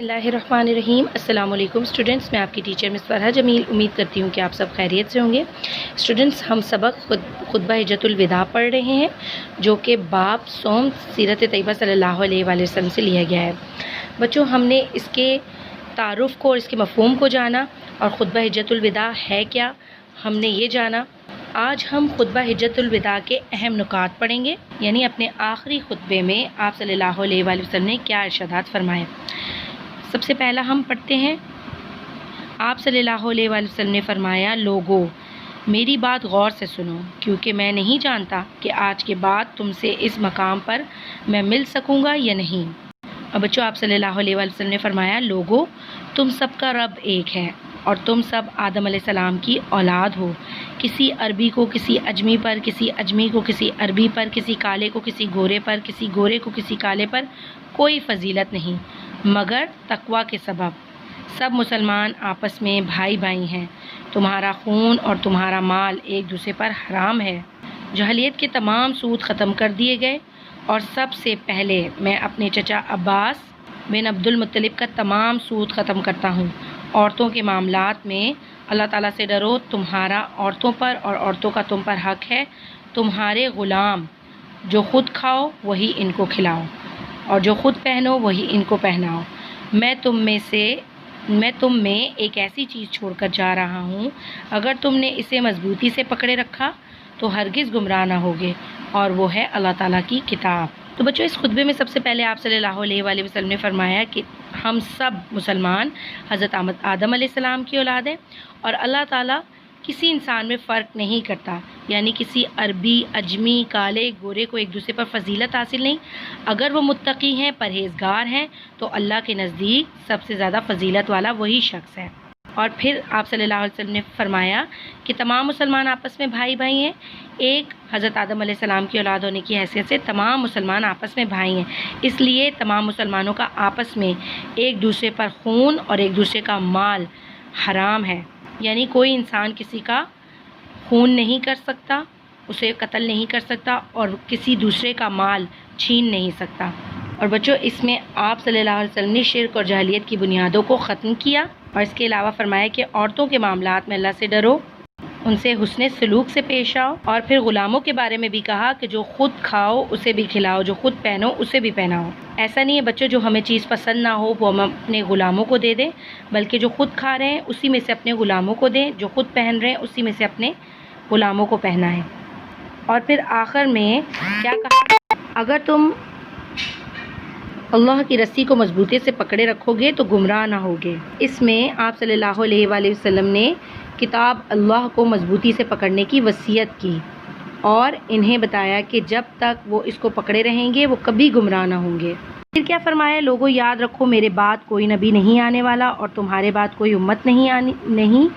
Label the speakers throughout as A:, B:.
A: اللہ الرحمن الرحیم۔ السلام علیکم اسٹوڈنٹس، میں آپ کی ٹیچر مس فرحہ جمیل امید کرتی ہوں کہ آپ سب خیریت سے ہوں گے۔ اسٹوڈنٹس، ہم سبق خطبہ حجۃ الوداع پڑھ رہے ہیں جو کہ باب صوم سیرت طیبہ صلی اللہ علیہ وآلہ وسلم سے لیا گیا ہے۔ بچوں، ہم نے اس کے تعارف کو اور اس کے مفہوم کو جانا اور خطبہ حجۃ الوداع ہے کیا ہم نے یہ جانا۔ آج ہم خطبہ حجۃ الوداع کے اہم نکات پڑھیں گے، یعنی اپنے آخری خطبے میں آپ صلی اللہ علیہ وآلہ وسلم نے کیا ارشادات فرمائے۔ سب سے پہلا ہم پڑھتے ہیں، آپ صلی اللہ علیہ وآلہ وسلم نے فرمایا، لوگو میری بات غور سے سنو، کیونکہ میں نہیں جانتا کہ آج کے بعد تم سے اس مقام پر میں مل سکوں گا یا نہیں۔ اور بچوں، آپ صلی اللہ علیہ وآلہ وسلم نے فرمایا، لوگو تم سب کا رب ایک ہے اور تم سب آدم علیہ السلام کی اولاد ہو۔ کسی عربی کو کسی اجمی پر، کسی اجمی کو کسی عربی پر، کسی کالے کو کسی گورے پر، کسی گورے کو کسی کالے پر کوئی فضیلت نہیں مگر تقویٰ کے سبب۔ سب مسلمان آپس میں بھائی بھائی ہیں، تمہارا خون اور تمہارا مال ایک دوسرے پر حرام ہے۔ جاہلیت کے تمام سود ختم کر دیے گئے اور سب سے پہلے میں اپنے چچا عباس بن عبد المطلب کا تمام سود ختم کرتا ہوں۔ عورتوں کے معاملات میں اللہ تعالیٰ سے ڈرو، تمہارا عورتوں پر اور عورتوں کا تم پر حق ہے۔ تمہارے غلام جو خود کھاؤ وہی ان کو کھلاؤ اور جو خود پہنو وہی ان کو پہناؤ۔ میں تم میں ایک ایسی چیز چھوڑ کر جا رہا ہوں، اگر تم نے اسے مضبوطی سے پکڑے رکھا تو ہرگز گمراہ نہ ہوگے، اور وہ ہے اللہ تعالیٰ کی کتاب۔ تو بچوں، اس خطبے میں سب سے پہلے آپ صلی اللہ علیہ وآلہ وسلم نے فرمایا کہ ہم سب مسلمان حضرت آدم علیہ السلام کی اولاد ہیں اور اللہ تعالیٰ کسی انسان میں فرق نہیں کرتا، یعنی کسی عربی، اجمی، کالے، گورے کو ایک دوسرے پر فضیلت حاصل نہیں۔ اگر وہ متقی ہیں، پرہیزگار ہیں، تو اللہ کے نزدیک سب سے زیادہ فضیلت والا وہی شخص ہے۔ اور پھر آپ صلی اللہ علیہ وسلم نے فرمایا کہ تمام مسلمان آپس میں بھائی بھائی ہیں۔ ایک حضرت آدم علیہ السلام کی اولاد ہونے کی حیثیت سے تمام مسلمان آپس میں بھائی ہیں، اس لیے تمام مسلمانوں کا آپس میں ایک دوسرے پر خون اور ایک دوسرے کا مال حرام ہے، یعنی کوئی انسان کسی کا خون نہیں کر سکتا، اسے قتل نہیں کر سکتا اور کسی دوسرے کا مال چھین نہیں سکتا۔ اور بچوں، اس میں آپ صلی اللہ علیہ وسلم نے شرک اور جاہلیت کی بنیادوں کو ختم کیا اور اس کے علاوہ فرمایا کہ عورتوں کے معاملات میں اللہ سے ڈرو، ان سے حسن سلوک سے پیش آؤ، اور پھر غلاموں کے بارے میں بھی کہا کہ جو خود کھاؤ اسے بھی کھلاؤ، جو خود پہنو اسے بھی پہناؤ۔ ایسا نہیں ہے بچوں جو ہمیں چیز پسند نہ ہو وہ ہم اپنے غلاموں کو دے دیں، بلکہ جو خود کھا رہے ہیں اسی میں سے اپنے غلاموں کو دیں، جو خود پہن رہے ہیں اسی میں سے اپنے غلاموں کو پہنائیں۔ اور پھر آخر میں کیا کہا، اگر تم اللہ کی رسی کو مضبوطی سے پکڑے رکھو گے تو گمراہ نہ ہوگے۔ اس میں آپ صلی اللہ علیہ وآلہ وسلم نے کتاب اللہ کو مضبوطی سے پکڑنے کی وصیت کی اور انہیں بتایا کہ جب تک وہ اس کو پکڑے رہیں گے وہ کبھی گمراہ نہ ہوں گے۔ پھر کیا فرمایا، لوگوں یاد رکھو میرے بعد کوئی نبی نہیں آنے والا اور تمہارے بعد کوئی امت نہیں،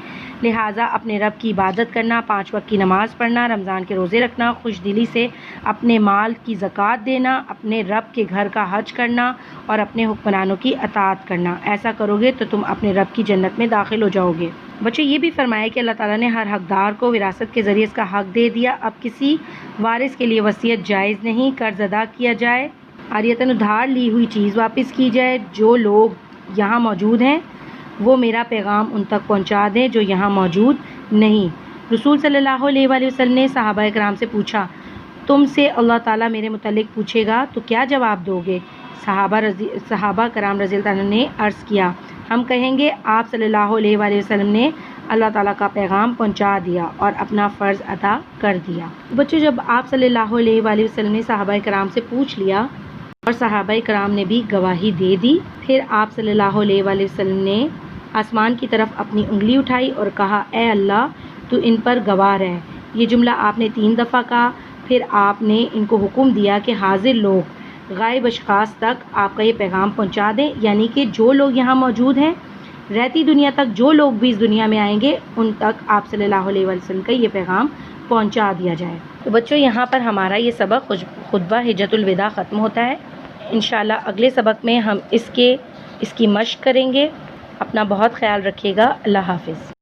A: لہٰذا اپنے رب کی عبادت کرنا، 5 وقت کی نماز پڑھنا، رمضان کے روزے رکھنا، خوش دلی سے اپنے مال کی زکوٰۃ دینا، اپنے رب کے گھر کا حج کرنا اور اپنے حکمرانوں کی اطاعت کرنا۔ ایسا کرو گے تو تم اپنے رب کی جنت میں داخل ہو جاؤ گے۔ بچوں، یہ بھی فرمایا کہ اللہ تعالیٰ نے ہر حقدار کو وراثت کے ذریعے اس کا حق دے دیا، اب کسی وارث کے لیے وصیت جائز نہیں، قرض ادا کیا جائے، عاریۃً ادھار لی ہوئی چیز واپس کی جائے۔ جو لوگ یہاں موجود ہیں وہ میرا پیغام ان تک پہنچا دیں جو یہاں موجود نہیں۔ رسول صلی اللہ علیہ وآلہ وسلم نے صحابہ کرام سے پوچھا، تم سے اللہ تعالیٰ میرے متعلق پوچھے گا تو کیا جواب دو گے؟ صحابہ کرام رضی اللہ عنہ نے عرض کیا، ہم کہیں گے آپ صلی اللہ علیہ وآلہ وسلم نے اللہ تعالیٰ کا پیغام پہنچا دیا اور اپنا فرض ادا کر دیا۔ بچوں، جب آپ صلی اللہ علیہ وآلہ وسلم نے صحابہ کرام سے پوچھ لیا اور صحابہ کرام نے بھی گواہی دے دی، پھر آپ صلی اللہ علیہ وآلہ وسلم نے آسمان کی طرف اپنی انگلی اٹھائی اور کہا، اے اللہ تو ان پر گواہ رہ۔ یہ جملہ آپ نے 3 دفعہ کہا، پھر آپ نے ان کو حکم دیا کہ حاضر لوگ غائب اشخاص تک آپ کا یہ پیغام پہنچا دیں، یعنی کہ جو لوگ یہاں موجود ہیں رہتی دنیا تک، جو لوگ بھی اس دنیا میں آئیں گے ان تک آپ صلی اللہ علیہ وآلہ وسلم کا یہ پیغام پہنچا دیا جائے۔ تو بچوں، یہاں پر ہمارا یہ سبق خطبہ حجۃ الوداع ختم ہوتا ہے۔ انشاءاللہ اگلے سبق میں ہم اس کی مشق کریں گے۔ اپنا بہت خیال رکھیے گا۔ اللہ حافظ۔